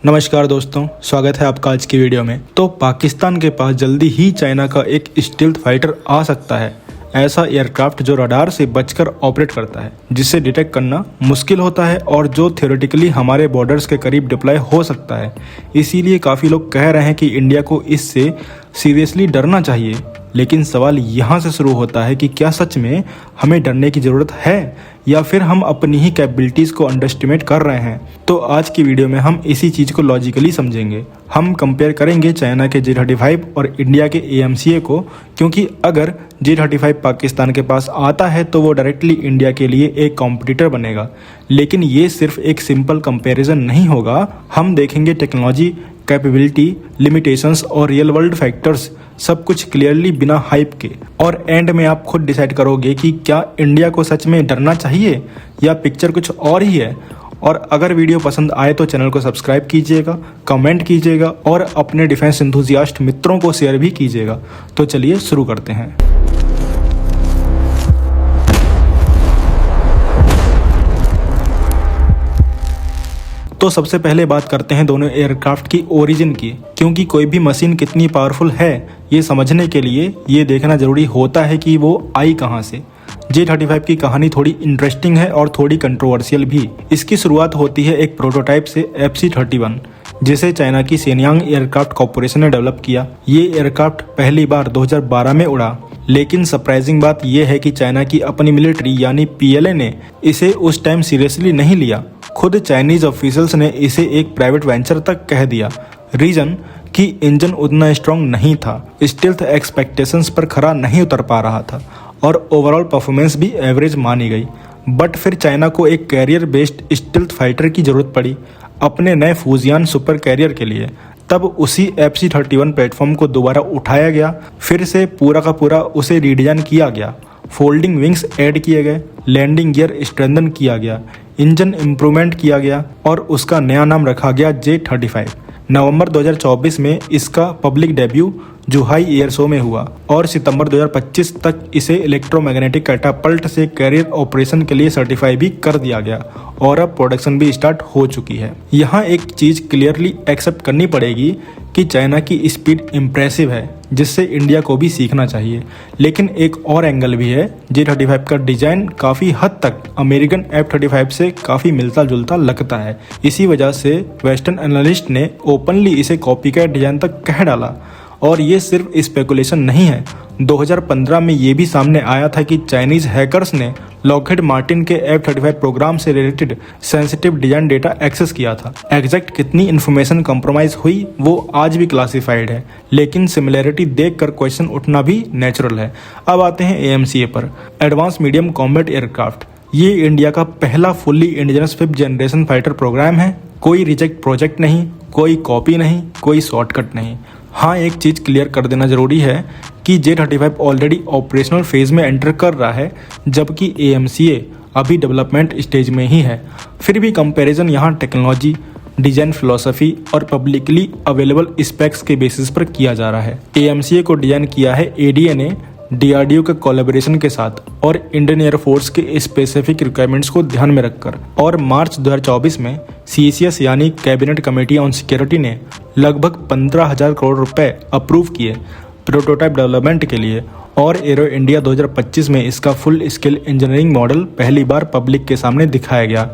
नमस्कार दोस्तों, स्वागत है आपका आज की वीडियो में। तो पाकिस्तान के पास जल्दी ही चाइना का एक स्टील्थ फाइटर आ सकता है। ऐसा एयरक्राफ्ट जो रडार से बचकर ऑपरेट करता है, जिसे डिटेक्ट करना मुश्किल होता है और जो थ्योरेटिकली हमारे बॉर्डर्स के करीब डिप्लॉय हो सकता है। इसीलिए काफ़ी लोग कह रहे हैं कि इंडिया को इससे सीरियसली डरना चाहिए। लेकिन सवाल यहाँ से शुरू होता है कि क्या सच में हमें डरने की ज़रूरत है या फिर हम अपनी ही कैपेबिलिटीज़ को अंडरएस्टिमेट कर रहे हैं। तो आज की वीडियो में हम इसी चीज़ को लॉजिकली समझेंगे। हम कंपेयर करेंगे चाइना के J-35 और इंडिया के AMCA को, क्योंकि अगर J-35 पाकिस्तान के पास आता है तो वो डायरेक्टली इंडिया के लिए एक कॉम्पिटिटर बनेगा। लेकिन ये सिर्फ एक सिंपल कंपैरिजन नहीं होगा। हम देखेंगे टेक्नोलॉजी, कैपेबिलिटी, लिमिटेशंस और रियल वर्ल्ड फैक्टर्स, सब कुछ क्लियरली बिना हाइप के। और एंड में आप खुद डिसाइड करोगे कि क्या इंडिया को सच में डरना चाहिए या पिक्चर कुछ और ही है। और अगर वीडियो पसंद आए तो चैनल को सब्सक्राइब कीजिएगा, कमेंट कीजिएगा और अपने डिफेंस एंथुसियास्ट मित्रों को शेयर भी कीजिएगा। तो चलिए शुरू करते हैं। तो सबसे पहले बात करते हैं दोनों एयरक्राफ्ट की ओरिजिन की, क्योंकि कोई भी मशीन कितनी पावरफुल है ये समझने के लिए ये देखना जरूरी होता है कि वो आई कहाँ से। J-35 की कहानी थोड़ी इंटरेस्टिंग है और थोड़ी कंट्रोवर्शियल भी। इसकी शुरुआत होती है एक प्रोटोटाइप से FC-31, जिसे चाइना की शेनयांग एयरक्राफ्ट कॉर्पोरेशन ने डेवलप किया। ये एयरक्राफ्ट पहली बार 2012 में उड़ा। लेकिन सरप्राइजिंग बात यह है कि चाइना की अपनी मिलिट्री यानी PLA ने इसे उस टाइम सीरियसली नहीं लिया। खुद चाइनीज ऑफिशियल्स ने इसे एक प्राइवेट वेंचर तक कह दिया। रीजन कि इंजन उतना स्ट्रॉन्ग नहीं था, स्टील्थ एक्सपेक्टेशंस पर खरा नहीं उतर पा रहा था और ओवरऑल परफॉर्मेंस भी एवरेज मानी गई। बट फिर चाइना को एक कैरियर बेस्ड स्टील्थ फाइटर की जरूरत पड़ी अपने नए फूजियान सुपर कैरियर के लिए। तब उसी FC-31 प्लेटफॉर्म को दोबारा उठाया गया, फिर से पूरा का पूरा उसे रीडिजाइन किया गया। फोल्डिंग विंग्स ऐड किए गए, लैंडिंग गियर स्ट्रेंथन किया गया, इंजन इम्प्रूवमेंट किया गया और उसका नया नाम रखा गया J-35। नवंबर 2024 में इसका पब्लिक डेब्यू जुहाई एयर शो में हुआ और सितंबर 2025 तक इसे इलेक्ट्रोमैग्नेटिक कैटापल्ट से कैरियर ऑपरेशन के लिए सर्टिफाई भी कर दिया गया और अब प्रोडक्शन भी स्टार्ट हो चुकी है। यहाँ एक चीज़ क्लियरली एक्सेप्ट करनी पड़ेगी कि चाइना की स्पीड इम्प्रेसिव है, जिससे इंडिया को भी सीखना चाहिए। लेकिन एक और एंगल भी है। J-35 का डिजाइन काफ़ी हद तक अमेरिकन F-35 से काफ़ी मिलता जुलता लगता है। इसी वजह से वेस्टर्न एनालिस्ट ने ओपनली इसे कॉपी कैट डिजाइन तक कह डाला। और ये सिर्फ स्पेकुलेशन नहीं है। 2015 में ये भी सामने आया था कि चाइनीज हैकर्स ने लॉकहीड मार्टिन के F-35 प्रोग्राम से related sensitive design data access किया था। एग्जैक्ट कितनी इन्फॉर्मेशन कंप्रोमाइज हुई वो आज भी क्लासिफाइड है, लेकिन सिमिलैरिटी देखकर क्वेश्चन उठना भी नेचुरल है। अब आते हैं AMCA पर, एडवांस मीडियम कॉम्बैट एयरक्राफ्ट। ये इंडिया का पहला fully indigenous 5th generation fighter program है। कोई रिजेक्ट प्रोजेक्ट नहीं, कोई कॉपी नहीं, कोई शॉर्टकट नहीं। हाँ, एक चीज़ क्लियर कर देना ज़रूरी है कि J-35 ऑलरेडी ऑपरेशनल फेज में एंटर कर रहा है, जबकि AMCA अभी डेवलपमेंट स्टेज में ही है। फिर भी कंपैरिजन यहाँ टेक्नोलॉजी, डिजाइन फिलॉसफी और पब्लिकली अवेलेबल स्पेक्स के बेसिस पर किया जा रहा है। AMCA को डिजाइन किया है ADA ने DRDO के कोलैबोरेशन के साथ और इंडियन एयरफोर्स के स्पेसिफिक रिक्वायरमेंट्स को ध्यान में रखकर। और मार्च 2024 में CCS यानी कैबिनेट कमेटी ऑन सिक्योरिटी ने लगभग 15,000 करोड़ रुपए अप्रूव किए प्रोटोटाइप डेवलपमेंट के लिए। और एरो इंडिया 2025 में इसका फुल स्केल इंजीनियरिंग मॉडल पहली बार पब्लिक के सामने दिखाया गया।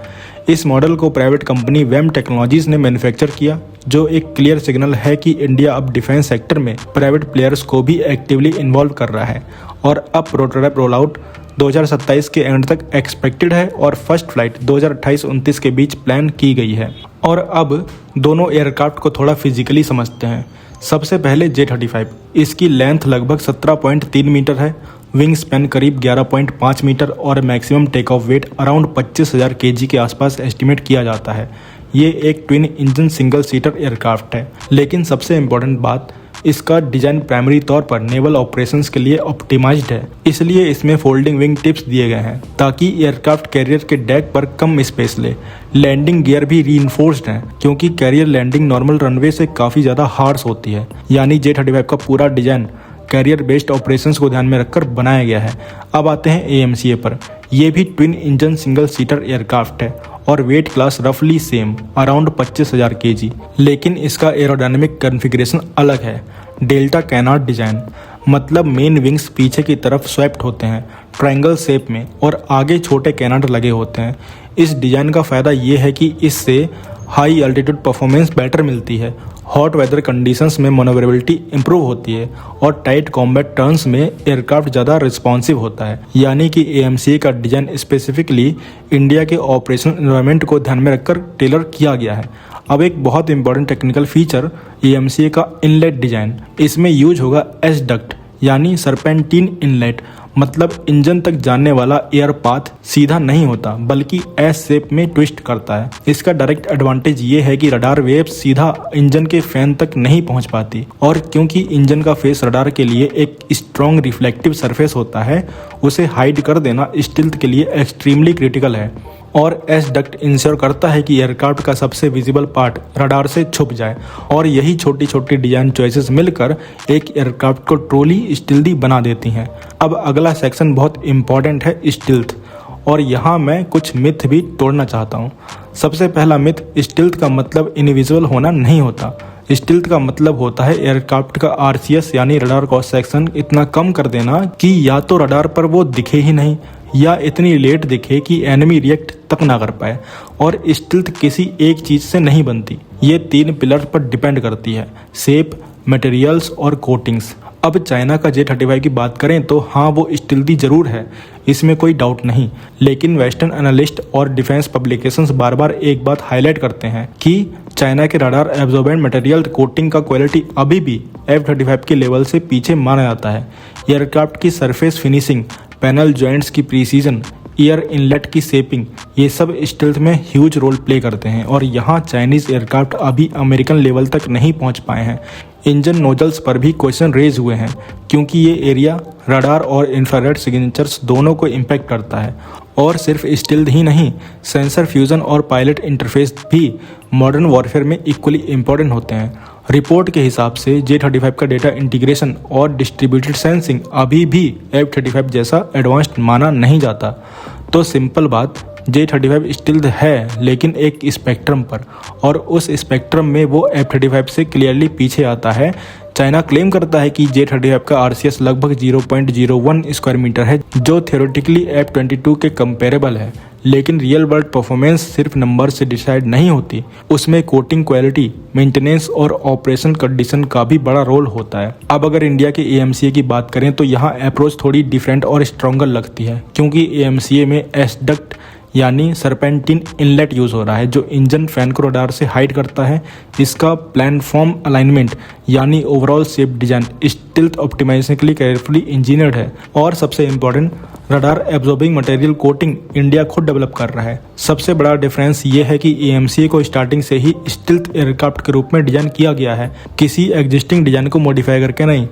इस मॉडल को प्राइवेट कंपनी वेम टेक्नोलॉजीज ने मैन्युफैक्चर किया, जो एक क्लियर सिग्नल है कि इंडिया अब डिफेंस सेक्टर में प्राइवेट प्लेयर्स को भी एक्टिवली इन्वॉल्व कर रहा है। और अब प्रोटोटाइप रोल आउट 2027 के एंड तक एक्सपेक्टेड है और फर्स्ट फ्लाइट 2028-29 के बीच प्लान की गई है। और अब दोनों एयरक्राफ्ट को थोड़ा फिजिकली समझते हैं। सबसे पहले J-35, इसकी लेंथ लगभग 17.3 मीटर है, विंग स्पैन करीब 11.5 मीटर और maximum take off weight around 25,000 kg के आसपास एस्टिमेट किया जाता है। ये एक twin engine single seater aircraft है। लेकिन सबसे इम्पोर्टेंट बात, इसका डिजाइन प्राइमरी तौर पर नेवल ऑपरेशंस के लिए ऑप्टिमाइज्ड है। इसलिए इसमें फोल्डिंग विंग टिप्स दिए गए हैं ताकि एयरक्राफ्ट कैरियर के डेक पर कम स्पेस ले। लैंडिंग गियर भी रीइंफोर्स्ड है, क्योंकि कैरियर लैंडिंग नॉर्मल रनवे से काफ़ी ज़्यादा हार्श होती है। यानी J-35 का पूरा डिजाइन कैरियर बेस्ड ऑपरेशंस को ध्यान में रखकर बनाया गया है। अब आते हैं AMCA पर। ये भी twin engine single seater aircraft है और वेट क्लास रफली सेम अराउंड 25,000 kg, लेकिन इसका एरोडायनेमिक कॉन्फ़िगरेशन अलग है। डेल्टा कैनार्ड डिजाइन, मतलब मेन विंग्स पीछे की तरफ स्वैप्ट होते हैं ट्रायंगल शेप में और आगे छोटे कैनार्ड लगे होते हैं। इस डिज़ाइन का फ़ायदा ये है कि इससे हाई अल्टीट्यूड परफॉर्मेंस बेटर मिलती है, हॉट वेदर कंडीशंस में मनोवरेबिलिटी इंप्रूव होती है और टाइट कॉम्बैट टर्न्स में एयरक्राफ्ट ज़्यादा रिस्पॉन्सिव होता है। यानी कि AMCA का डिज़ाइन स्पेसिफिकली इंडिया के ऑपरेशनल एनवायरनमेंट को ध्यान में रखकर टेलर किया गया है। अब एक बहुत इंपॉर्टेंट टेक्निकल फीचर AMCA का इनलेट डिज़ाइन। इसमें यूज होगा एस डक्ट यानी सरपेंटीन इनलेट, मतलब इंजन तक जाने वाला एयर पाथ सीधा नहीं होता बल्कि एस शेप में ट्विस्ट करता है। इसका डायरेक्ट एडवांटेज ये है कि रडार वेव्स सीधा इंजन के फैन तक नहीं पहुंच पाती और क्योंकि इंजन का फेस रडार के लिए एक स्ट्रॉन्ग रिफ्लेक्टिव सरफेस होता है, उसे हाइड कर देना स्टील्थ के लिए एक्सट्रीमली क्रिटिकल है। और एस डक्ट इंश्योर करता है कि एयरक्राफ्ट का सबसे विजिबल पार्ट रडार से छुप जाए और यही छोटी छोटी डिजाइन चॉइसेस मिलकर एक एयरक्राफ्ट को ट्रूली स्टील्थी बना देती हैं। अब अगला सेक्शन बहुत इंपॉर्टेंट है, स्टील्थ, और यहाँ मैं कुछ मिथ भी तोड़ना चाहता हूँ। सबसे पहला मिथ, स्टील्थ का मतलब इनविजिबल होना नहीं होता। स्टील्थ का मतलब होता है एयरक्राफ्ट का RCS यानी रडार क्रॉस सेक्शन इतना कम कर देना कि या तो रडार पर वो दिखे ही नहीं या इतनी लेट दिखे कि एनिमी रिएक्ट तक ना कर पाए। और स्टील्थ किसी एक चीज से नहीं बनती, ये 3 पिलर पर डिपेंड करती है, शेप, मटेरियल्स और कोटिंग्स। अब चाइना का J-35 की बात करें तो हाँ, वो स्टील्थी जरूर है, इसमें कोई डाउट नहीं, लेकिन वेस्टर्न एनालिस्ट और डिफेंस पब्लिकेशंस बार बार एक बात हाईलाइट करते हैं कि चाइना के रडार एब्जॉर्बेंट मटेरियल कोटिंग का क्वालिटी अभी भी F-35 के लेवल से पीछे माना जाता है। एयरक्राफ्ट की सरफेस फिनिशिंग, पैनल जॉइंट्स की प्रीसीजन, एयर इनलेट की शेपिंग, ये सब स्टील्थ में ह्यूज रोल प्ले करते हैं और यहाँ चाइनीज एयरक्राफ्ट अभी अमेरिकन लेवल तक नहीं पहुँच पाए हैं। इंजन नोजल्स पर भी क्वेश्चन रेज हुए हैं क्योंकि ये एरिया रडार और इंफ्रारेड सिग्नेचर्स दोनों को इम्पैक्ट करता है। और सिर्फ स्टील्थ ही नहीं, सेंसर फ्यूजन और पायलट इंटरफेस भी मॉडर्न वॉरफेयर में इक्वली इम्पोर्टेंट होते हैं। रिपोर्ट के हिसाब से J-35 का डेटा इंटीग्रेशन और डिस्ट्रीब्यूटेड सेंसिंग अभी भी F-35 जैसा एडवांस्ड माना नहीं जाता। तो सिंपल बात, J-35 स्टील्थ है लेकिन एक स्पेक्ट्रम पर, और उस स्पेक्ट्रम में वो F-35 से क्लियरली पीछे आता है। चाइना क्लेम करता है कि J-35 का RCS लगभग 0.01 स्क्वायर मीटर है, जो थियोरेटिकली F-22 के कंपेरेबल है, लेकिन रियल वर्ल्ड परफॉर्मेंस सिर्फ नंबर से डिसाइड नहीं होती, उसमें कोटिंग क्वालिटी, मेंटेनेंस और ऑपरेशन कंडीशन का भी बड़ा रोल होता है। अब अगर इंडिया के AMCA की बात करें तो यहाँ अप्रोच थोड़ी डिफरेंट और स्ट्रॉन्गर लगती है क्योंकि AMCA में एस डक्ट यानी सरपेंटीन इनलेट यूज हो रहा है जो इंजन फैन को रडार से हाइड करता है। इसका प्लेटफॉर्म अलाइनमेंट यानी overall shape design stealth optimisation के लिए केयरफुली इंजीनियर्ड है। और सबसे important, radar absorbing material coating India खुद डेवलप कर रहा है। सबसे बड़ा डिफरेंस ये है कि AMCA को स्टार्टिंग से ही स्टील्थ एयरक्राफ्ट के रूप में डिजाइन किया गया है, किसी एग्जिस्टिंग डिजाइन को मॉडिफाई करके नहीं।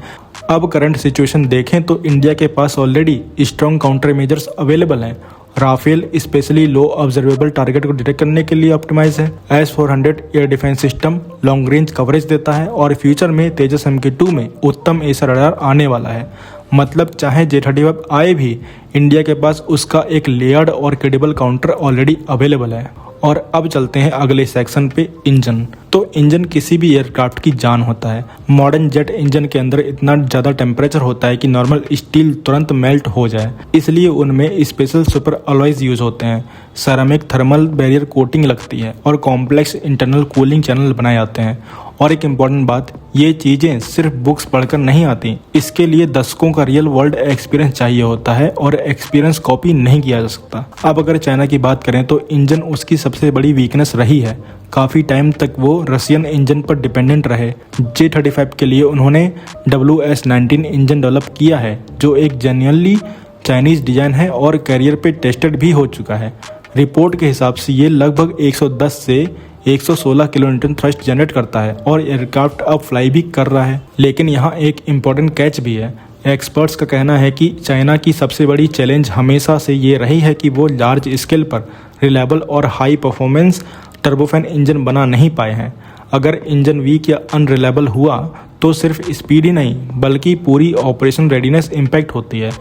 अब करंट सिचुएशन देखें तो इंडिया के पास already strong counter measures available हैं। Rafale specially low observable target को डिटेक्ट करने के लिए ऑप्टिमाइज है। S-400 air defence system long range coverage देता है और फ्यूचर में तेजस MK2 में उत्तम एसर रडार आने वाला है। मतलब चाहे J-35 आए भी, इंडिया के पास उसका एक लेयर्ड और क्रेडिबल काउंटर ऑलरेडी अवेलेबल है। और अब चलते हैं अगले सेक्शन पे, इंजन। तो इंजन किसी भी एयरक्राफ्ट की जान होता है। मॉडर्न जेट इंजन के अंदर इतना ज़्यादा टेम्परेचर होता है कि नॉर्मल स्टील तुरंत मेल्ट हो जाए, इसलिए उनमें स्पेशल सुपर अलॉयज यूज होते हैं। सेरामिक थर्मल बैरियर कोटिंग लगती है और कॉम्प्लेक्स इंटरनल कूलिंग चैनल बनाए जाते हैं। और एक इम्पॉर्टेंट बात, ये चीज़ें सिर्फ बुक्स पढ़कर नहीं आती, इसके लिए दशकों का रियल वर्ल्ड एक्सपीरियंस चाहिए होता है और एक्सपीरियंस कॉपी नहीं किया जा सकता। अब अगर चाइना की बात करें तो इंजन उसकी सबसे बड़ी वीकनेस रही है। काफ़ी टाइम तक वो रशियन इंजन पर डिपेंडेंट रहे। J-35 के लिए उन्होंने WS-19 इंजन डेवलप किया है जो एक जेन्युइनली चाइनीज डिजाइन है और कैरियर पे टेस्टेड भी हो चुका है। रिपोर्ट के हिसाब से ये लगभग 110 से 116 किलोन्यूटन थ्रस्ट जनरेट करता है और एयरक्राफ्ट अब फ्लाई भी कर रहा है। लेकिन यहाँ एक इम्पॉर्टेंट कैच भी है। एक्सपर्ट्स का कहना है कि चाइना की सबसे बड़ी चैलेंज हमेशा से ये रही है कि वो लार्ज स्केल पर रिलायबल और हाई परफॉर्मेंस टर्बोफैन इंजन बना नहीं पाए हैं। अगर इंजन वीक या अनरिलायबल हुआ तो सिर्फ स्पीड ही नहीं बल्कि पूरी ऑपरेशन रेडीनेस इम्पैक्ट होती है।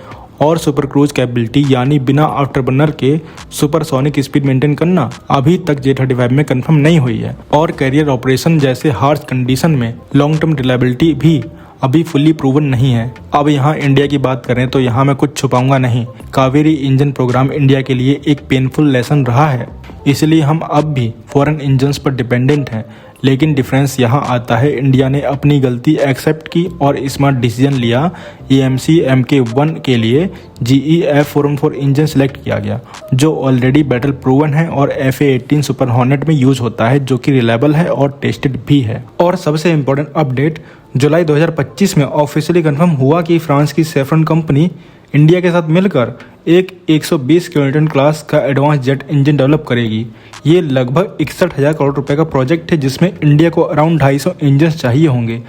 और सुपर क्रूज कैपेबिलिटी यानी बिना आफ्टरबर्नर के सुपरसोनिक स्पीड मेंटेन करना अभी तक J-35 में कंफर्म नहीं हुई है। और कैरियर ऑपरेशन जैसे हार्श कंडीशन में लॉन्ग टर्म रिलायबिलिटी भी अभी फुल्ली प्रूवन नहीं है। अब यहाँ इंडिया की बात करें तो यहाँ मैं कुछ छुपाऊंगा नहीं, कावेरी इंजन प्रोग्राम इंडिया के लिए एक पेनफुल लेसन रहा है, इसलिए हम अब भी फॉरेन इंजन्स पर डिपेंडेंट हैं। लेकिन डिफरेंस यहाँ आता है, इंडिया ने अपनी गलती एक्सेप्ट की और स्मार्ट डिसीजन लिया। AMC Mk1 के लिए GE F414 इंजन सेलेक्ट किया गया जो ऑलरेडी बैटल प्रूवन है और FA-18 सुपर हॉर्नेट में यूज होता है, जो कि रिलायबल है और टेस्टेड भी है। और सबसे इम्पोर्टेंट अपडेट, जुलाई 2025 में ऑफिशियली कंफर्म हुआ कि फ्रांस की सेफ्रन कंपनी इंडिया के साथ मिलकर एक 120 किलोन्यूटन क्लास का एडवांस जेट इंजन डेवलप करेगी। ये लगभग 61,000 करोड़ रुपए का प्रोजेक्ट है जिसमें इंडिया को अराउंड 250 इंजन चाहिए होंगे।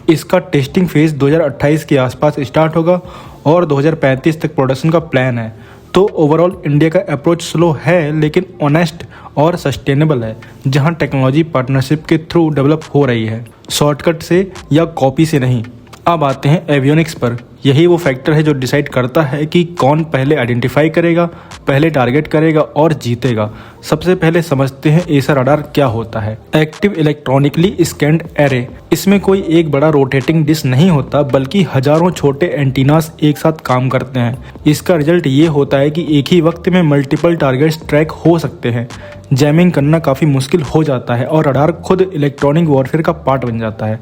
इसका टेस्टिंग फेज 2028 के आसपास स्टार्ट होगा और 2035 तक प्रोडक्शन का प्लान है। तो ओवरऑल इंडिया का अप्रोच स्लो है लेकिन ऑनेस्ट और सस्टेनेबल है, जहां टेक्नोलॉजी पार्टनरशिप के थ्रू डेवलप हो रही है, शॉर्टकट से या कॉपी से नहीं। अब आते हैं एवियोनिक्स पर। यही वो फैक्टर है जो डिसाइड करता है कि कौन पहले आइडेंटिफाई करेगा, पहले टारगेट करेगा और जीतेगा। सबसे पहले समझते हैं एसर रडार क्या होता है। Active electronically scanned array. इसमें कोई एक बड़ा रोटेटिंग डिश नहीं होता बल्कि हजारों छोटे एंटीनास एक साथ काम करते हैं। इसका रिजल्ट ये होता है कि एक ही वक्त में मल्टीपल टारगेट्स ट्रैक हो सकते हैं। जैमिंग करना काफ़ी मुश्किल हो जाता है और रडार खुद इलेक्ट्रॉनिक वॉरफेयर का पार्ट बन जाता है।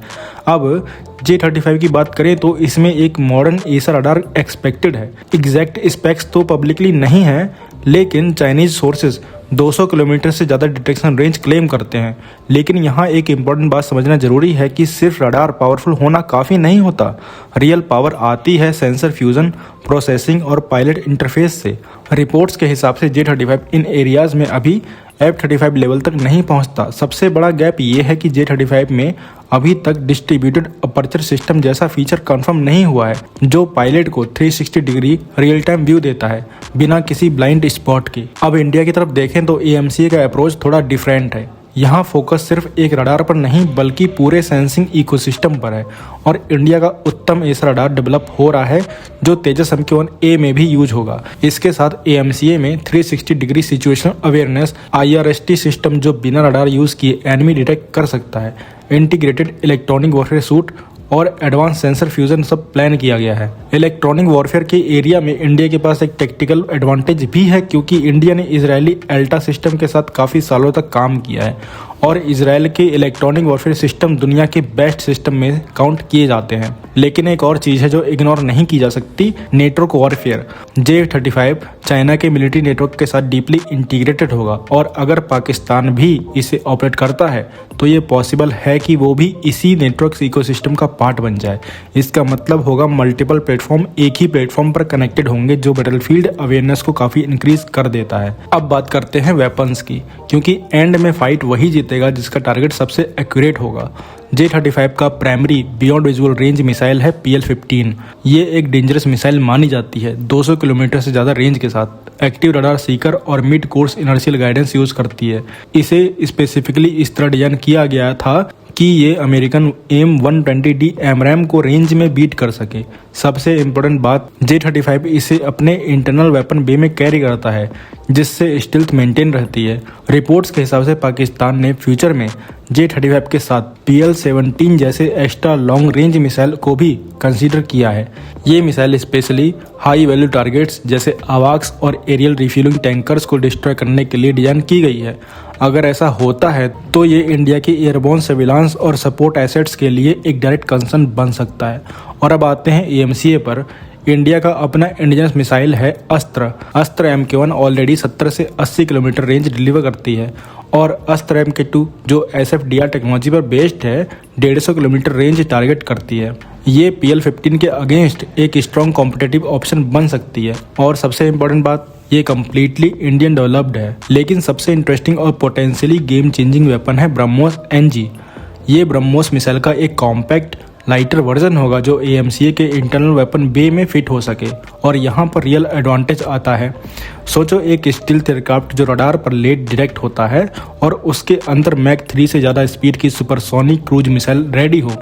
अब J-35 की बात करें तो इसमें एक मॉडर्न एसर रडार एक्सपेक्टेड है। एग्जैक्ट स्पेक्स तो पब्लिकली नहीं है, लेकिन चाइनीज सोर्सेज 200 किलोमीटर से ज़्यादा डिटेक्शन रेंज क्लेम करते हैं। लेकिन यहाँ एक इम्पॉर्टेंट बात समझना जरूरी है कि सिर्फ रडार पावरफुल होना काफ़ी नहीं होता। रियल पावर आती है सेंसर फ्यूजन, प्रोसेसिंग और पायलट इंटरफेस से। रिपोर्ट्स के हिसाब से J-35 इन एरियाज़ में अभी F-35 लेवल तक नहीं पहुंचता। सबसे बड़ा गैप ये है कि J-35 में अभी तक डिस्ट्रीब्यूटेड अपर्चर सिस्टम जैसा फीचर कंफर्म नहीं हुआ है, जो पायलट को 360 डिग्री रियल टाइम व्यू देता है बिना किसी ब्लाइंड स्पॉट के। अब इंडिया की तरफ देखें तो AMCA का अप्रोच थोड़ा डिफरेंट है। यहाँ फोकस सिर्फ एक रडार पर नहीं बल्कि पूरे सेंसिंग इकोसिस्टम पर है और इंडिया का उत्तम एसर रडार डेवलप हो रहा है जो तेजस Mk1A में भी यूज होगा। इसके साथ AMCA में 360 degree situational awareness IRST system जो बिना रडार यूज किए एनिमी डिटेक्ट कर सकता है, इंटीग्रेटेड इलेक्ट्रॉनिक वॉरफेयर सूट और एडवांस सेंसर फ्यूजन सब प्लान किया गया है। इलेक्ट्रॉनिक वॉरफेयर के एरिया में इंडिया के पास एक टेक्टिकल एडवांटेज भी है क्योंकि इंडिया ने इजरायली एल्टा सिस्टम के साथ काफ़ी सालों तक काम किया है और इजरायल के इलेक्ट्रॉनिक वॉरफेयर सिस्टम दुनिया के बेस्ट सिस्टम में काउंट किए जाते हैं। लेकिन एक और चीज़ है जो इग्नोर नहीं की जा सकती, नेटवर्क वॉरफेयर। J-35 चाइना के मिलिट्री नेटवर्क के साथ डीपली इंटीग्रेटेड होगा और अगर पाकिस्तान भी इसे ऑपरेट करता है तो ये पॉसिबल है कि वो भी इसी नेटवर्क इकोसिस्टम का पार्ट बन जाए। इसका मतलब होगा मल्टीपल प्लेटफॉर्म एक ही प्लेटफॉर्म पर कनेक्टेड होंगे जो बैटलफील्ड अवेयरनेस को काफ़ी इंक्रीज कर देता है। अब बात करते हैं वेपन्स की, क्योंकि एंड में फाइट वही जीतेगा जिसका टारगेट सबसे एक्यूरेट होगा। J-35 का primary beyond visual range missile है PL-15। ये एक डेंजरस मिसाइल मानी जाती है 200 किलोमीटर से ज़्यादा रेंज के साथ। एक्टिव रडार सीकर और mid course inertial guidance use करती है। इसे स्पेसिफिकली इस तरह डिजाइन किया गया था कि ये अमेरिकन AIM-120D AMRAAM को रेंज में बीट कर सके। सबसे इम्पोर्टेंट बात, J-35 इसे अपने इंटरनल वेपन बे में कैरी करता है जिससे स्टिल्थ मेंटेन रहती है। रिपोर्ट्स के हिसाब से पाकिस्तान ने फ्यूचर में J-35 के साथ PL-17 जैसे एक्स्ट्रा लॉन्ग रेंज मिसाइल को भी कंसीडर किया है। ये missile specially high value targets जैसे आवाक्स और एरियल रिफ्यूलिंग टैंकर्स को डिस्ट्रॉय करने के लिए डिजाइन की गई है। अगर ऐसा होता है तो ये इंडिया के एयरबोर्न सर्विलांस और सपोर्ट एसेट्स के लिए एक डायरेक्ट कंसर्न बन सकता है। और अब आते हैं AMCA पर। इंडिया का अपना इंडिजिनस मिसाइल है अस्त्र Mk1 ऑलरेडी 70 से 80 किलोमीटर रेंज डिलीवर करती है और अस्त्र Mk2 जो SFDR टेक्नोलॉजी पर बेस्ड है 150 किलोमीटर रेंज टारगेट करती है। ये PL-15 के अगेंस्ट एक स्ट्रॉन्ग कॉम्पिटिटिव ऑप्शन बन सकती है। और सबसे इम्पोर्टेंट बात, ये कम्प्लीटली इंडियन डेवलप्ड है। लेकिन सबसे इंटरेस्टिंग और पोटेंशियली गेम चेंजिंग वेपन है ब्रह्मोस NG। ये ब्रह्मोस मिसाइल का एक कॉम्पैक्ट लाइटर वर्जन होगा जो AMCA के इंटरनल वेपन बे में फिट हो सके। और यहाँ पर रियल एडवांटेज आता है। सोचो एक स्टील्थ एयरक्राफ्ट जो रडार पर लेट डायरेक्ट होता है और उसके अंदर मैक 3 से ज़्यादा स्पीड की सुपरसोनिक क्रूज मिसाइल रेडी हो।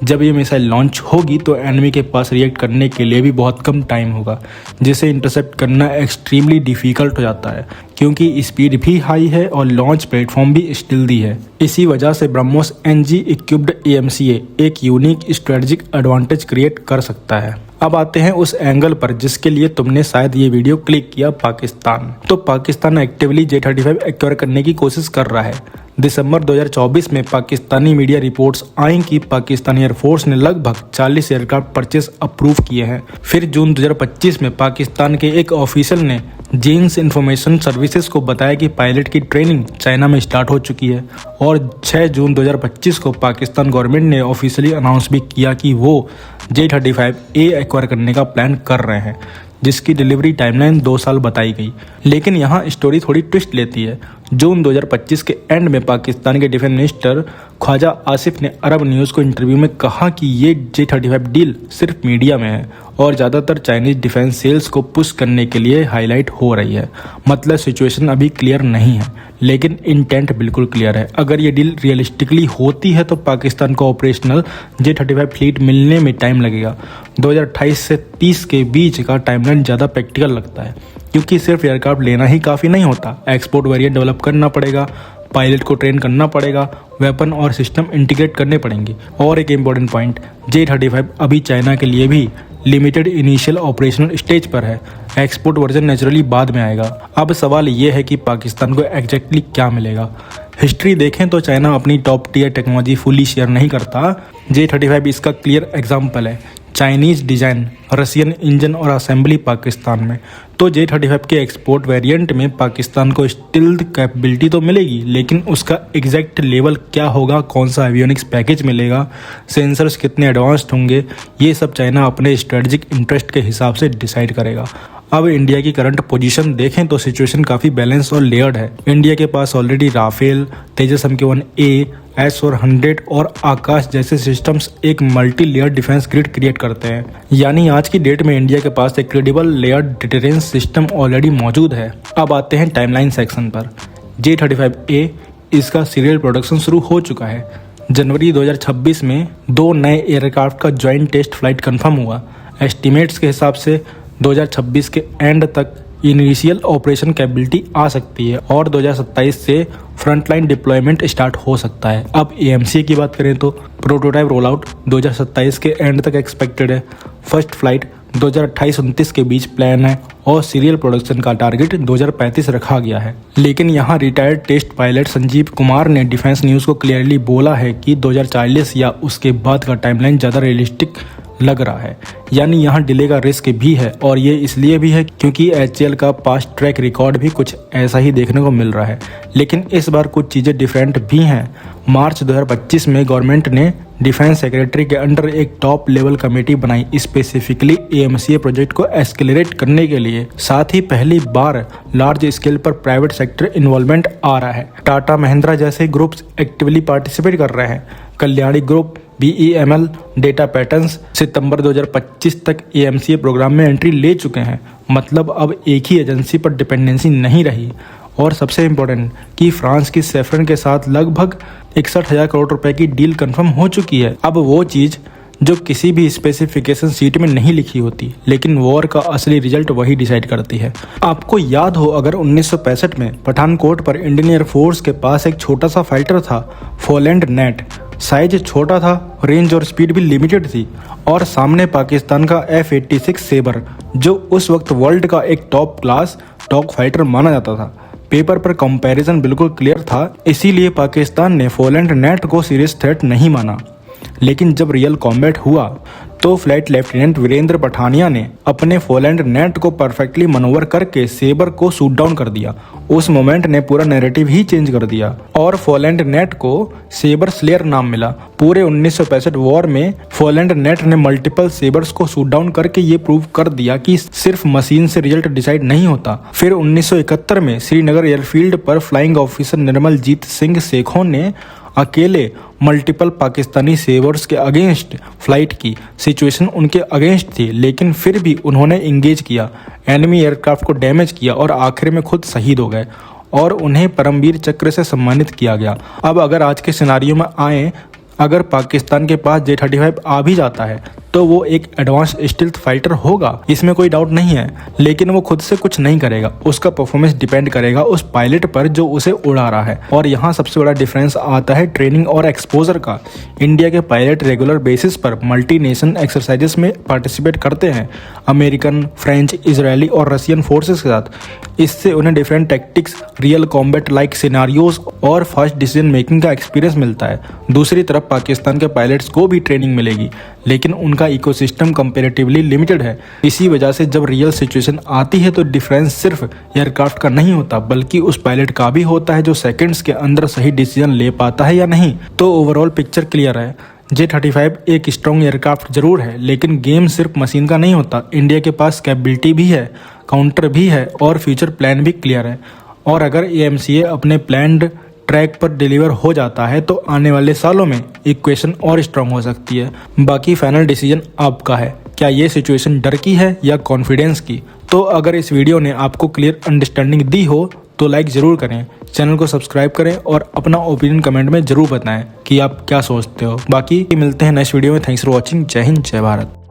जब ये मिसाइल लॉन्च होगी तो एनिमी के पास रिएक्ट करने के लिए भी बहुत कम टाइम होगा, जिसे इंटरसेप्ट करना एक्सट्रीमली डिफिकल्ट हो जाता है क्योंकि स्पीड भी हाई है और लॉन्च प्लेटफॉर्म भी स्टिल्दी है। इसी वजह से ब्रह्मोस NG इक्विप्ड AMCA एक यूनिक स्ट्रेटेजिक एडवांटेज क्रिएट कर सकता है। अब आते हैं उस एंगल पर जिसके लिए तुमने शायद ये वीडियो क्लिक किया, पाकिस्तान। तो पाकिस्तान एक्टिवली J-35 एक्वायर करने की कोशिश कर रहा है। दिसंबर 2024 में पाकिस्तानी मीडिया रिपोर्ट्स आई कि पाकिस्तानी एयरफोर्स ने लगभग 40 एयरक्राफ्ट परचेस अप्रूव किए हैं। फिर जून 2025 में पाकिस्तान के एक ऑफिशियल ने जीन्स इंफॉर्मेशन सर्विसेज को बताया कि पायलट की ट्रेनिंग चाइना में स्टार्ट हो चुकी है और 6 जून 2025 को पाकिस्तान गवर्नमेंट ने ऑफिशियली अनाउंस भी किया कि वो J-35A एक्वायर करने का प्लान कर रहे हैं, जिसकी डिलीवरी टाइमलाइन 2 साल बताई गई। लेकिन यहाँ स्टोरी थोड़ी ट्विस्ट लेती है। जून 2025 के एंड में पाकिस्तान के डिफेंस मिनिस्टर ख्वाजा आसिफ ने अरब न्यूज़ को इंटरव्यू में कहा कि ये J-35 डील सिर्फ मीडिया में है और ज़्यादातर चाइनीज डिफेंस सेल्स को पुश करने के लिए हाईलाइट हो रही है। मतलब सिचुएशन अभी क्लियर नहीं है, लेकिन इंटेंट बिल्कुल क्लियर है। अगर ये डील रियलिस्टिकली होती है तो पाकिस्तान को ऑपरेशनल J-35 फ्लीट मिलने में टाइम लगेगा। 2028 से 30 के बीच का टाइमलाइन ज़्यादा प्रैक्टिकल लगता है क्योंकि सिर्फ एयरक्राफ्ट लेना ही काफ़ी नहीं होता, एक्सपोर्ट वेरिएंट डेवलप करना पड़ेगा, पायलट को ट्रेन करना पड़ेगा, वेपन और सिस्टम इंटीग्रेट करने पड़ेंगे। और एक इम्पॉर्टेंट पॉइंट, J-35 अभी चाइना के लिए भी लिमिटेड इनिशियल ऑपरेशनल स्टेज पर है, एक्सपोर्ट वर्जन नेचुरली बाद में आएगा। अब सवाल ये है कि पाकिस्तान को एग्जैक्टली क्या मिलेगा। हिस्ट्री देखें तो चाइना अपनी top tier technology fully share नहीं करता। J-35 इसका क्लियर एग्जाम्पल है। चाइनीज डिज़ाइन, रशियन इंजन और असेंबली पाकिस्तान में। तो J-35 के एक्सपोर्ट वेरिएंट में पाकिस्तान को स्टिल्थ कैपेबिलिटी तो मिलेगी, लेकिन उसका एग्जैक्ट लेवल क्या होगा, कौन सा एवियोनिक्स पैकेज मिलेगा, सेंसर्स कितने एडवांस्ड होंगे, ये सब चाइना अपने स्ट्रेटजिक इंटरेस्ट के हिसाब से डिसाइड करेगा। अब इंडिया की करंट पोजीशन देखें तो सिचुएशन काफ़ी बैलेंस और लेयर्ड है। इंडिया के पास ऑलरेडी राफेल, तेजस MK-1A, S-400 और आकाश जैसे सिस्टम्स एक multi layer defence grid create करते हैं। यानी आज की डेट में इंडिया के पास एक credible layered deterrence system already मौजूद है। अब आते हैं टाइमलाइन सेक्शन पर। J-35A इसका सीरियल प्रोडक्शन शुरू हो चुका है। जनवरी 2026 में 2 नए एयरक्राफ्ट का ज्वाइंट टेस्ट फ्लाइट कंफर्म हुआ। एस्टिमेट्स के हिसाब से 2026 के एंड तक इनिशियल ऑपरेशन कैपेबिलिटी आ सकती है और 2027 से फ्रंटलाइन डिप्लॉयमेंट स्टार्ट हो सकता है। अब AMCA की बात करें तो प्रोटोटाइप रोल आउट 2027 के एंड तक एक्सपेक्टेड है। फर्स्ट फ्लाइट 2028-29 के बीच प्लान है और सीरियल प्रोडक्शन का टारगेट 2035 रखा गया है। लेकिन यहाँ retired test pilot Sanjeev Kumar ने डिफेंस न्यूज़ को क्लियरली बोला है कि 2040 या उसके बाद का टाइमलाइन ज़्यादा रियलिस्टिक लग रहा है। यानी यहाँ डिले का रिस्क भी है और ये इसलिए भी है क्योंकि HAL का पास्ट ट्रैक रिकॉर्ड भी कुछ ऐसा ही देखने को मिल रहा है। लेकिन इस बार कुछ चीज़ें डिफरेंट भी हैं। मार्च 2025 में गवर्नमेंट ने डिफेंस सेक्रेटरी के अंडर एक टॉप लेवल कमेटी बनाई स्पेसिफिकली AMCA प्रोजेक्ट को एस्केलेरेट करने के लिए। साथ ही पहली बार लार्ज स्केल पर प्राइवेट सेक्टर इन्वॉल्वमेंट आ रहा है। टाटा महिंद्रा जैसे ग्रुप्स एक्टिवली पार्टिसिपेट कर रहे हैं। Kalyani group, BEML, data patterns सितंबर 2025 तक AMCA प्रोग्राम में एंट्री ले चुके हैं। मतलब अब एक ही एजेंसी पर डिपेंडेंसी नहीं रही। और सबसे इम्पोर्टेंट कि फ्रांस की सेफ्रन के साथ लगभग 61,000 करोड़ रुपए की डील कंफर्म हो चुकी है। अब वो चीज़ जो किसी भी स्पेसिफिकेशन शीट में नहीं लिखी होती, लेकिन वॉर का असली रिजल्ट वही डिसाइड करती है। आपको याद हो अगर 1965 में पठानकोट पर इंडियन एयरफोर्स के पास एक छोटा सा फाइटर था, फोलैंड नेट। साइज छोटा था, रेंज और स्पीड भी लिमिटेड थी और सामने पाकिस्तान का F-86 सेबर, जो उस वक्त वर्ल्ड का एक टॉप क्लास डॉग फाइटर माना जाता था। पेपर पर कंपैरिजन बिल्कुल क्लियर था, इसीलिए पाकिस्तान ने फोलैंड नेट को सीरियस थ्रेट नहीं माना। लेकिन जब रियल कॉम्बैट हुआ तो फ्लाइट लेफ्टिनेंट वीरेंद्र पठानिया ने अपने फोलैंड नेट को परफेक्टली मनोवर करके सेबर को शूट डाउन कर दिया। उस मोमेंट ने पूरा नैरेटिव ही चेंज कर दिया और फोलैंड नेट को सेबर स्लेयर नाम मिला। पूरे 1965 वॉर में फोलैंड नेट ने मल्टीपल सेबर्स को शूट डाउन करके ये प्रूव कर दिया कि सिर्फ मशीन से रिजल्ट डिसाइड नहीं होता। फिर 1971 में श्रीनगर एयरफील्ड पर फ्लाइंग ऑफिसर निर्मलजीत सिंह शेखों ने अकेले मल्टीपल पाकिस्तानी सेवर्स के अगेंस्ट फ्लाइट की। सिचुएशन उनके अगेंस्ट थी, लेकिन फिर भी उन्होंने इंगेज किया, एनिमी एयरक्राफ्ट को डैमेज किया और आखिर में खुद शहीद हो गए और उन्हें परमवीर चक्र से सम्मानित किया गया। अब अगर आज के सिनारियो में आए अगर पाकिस्तान के पास J-35 आ भी जाता है तो वो एक एडवांस स्टील्थ फाइटर होगा, इसमें कोई डाउट नहीं है, लेकिन वो खुद से कुछ नहीं करेगा। उसका परफॉर्मेंस डिपेंड करेगा उस पायलट पर जो उसे उड़ा रहा है। और यहाँ सबसे बड़ा डिफरेंस आता है ट्रेनिंग और एक्सपोजर का। इंडिया के पायलट रेगुलर बेसिस पर मल्टी नेशन एक्सरसाइजेस में पार्टिसिपेट करते हैं, अमेरिकन, फ्रेंच, इजरायली और रशियन फोर्सेस के साथ। इससे उन्हें different tactics, real combat like scenarios और फास्ट डिसीजन मेकिंग का एक्सपीरियंस मिलता है। दूसरी तरफ पाकिस्तान के पायलट्स को भी ट्रेनिंग मिलेगी, लेकिन उनका इकोसिस्टम कंपैरेटिवली लिमिटेड है। इसी वजह से जब रियल सिचुएशन आती है तो डिफरेंस सिर्फ एयरक्राफ्ट का नहीं होता, बल्कि उस पायलट का भी होता है जो सेकंड्स के अंदर सही डिसीजन ले पाता है या नहीं। तो ओवरऑल पिक्चर क्लियर है। J-35 एक स्ट्रॉन्ग एयरक्राफ्ट जरूर है, लेकिन गेम सिर्फ मशीन का नहीं होता। इंडिया के पास कैपेबिलिटी भी है, काउंटर भी है और फ्यूचर प्लान भी क्लियर है। और अगर AMCA अपने प्लान्ड ट्रैक पर डिलीवर हो जाता है तो आने वाले सालों में इक्वेशन और स्ट्रांग हो सकती है। बाकी फाइनल डिसीजन आपका है, क्या ये सिचुएशन डर की है या कॉन्फिडेंस की। तो अगर इस वीडियो ने आपको क्लियर अंडरस्टैंडिंग दी हो तो लाइक ज़रूर करें, चैनल को सब्सक्राइब करें और अपना ओपिनियन कमेंट में ज़रूर बताएं कि आप क्या सोचते हो। बाकी मिलते हैं नेक्स्ट वीडियो में। Thanks for watching. जय हिंद, जय भारत।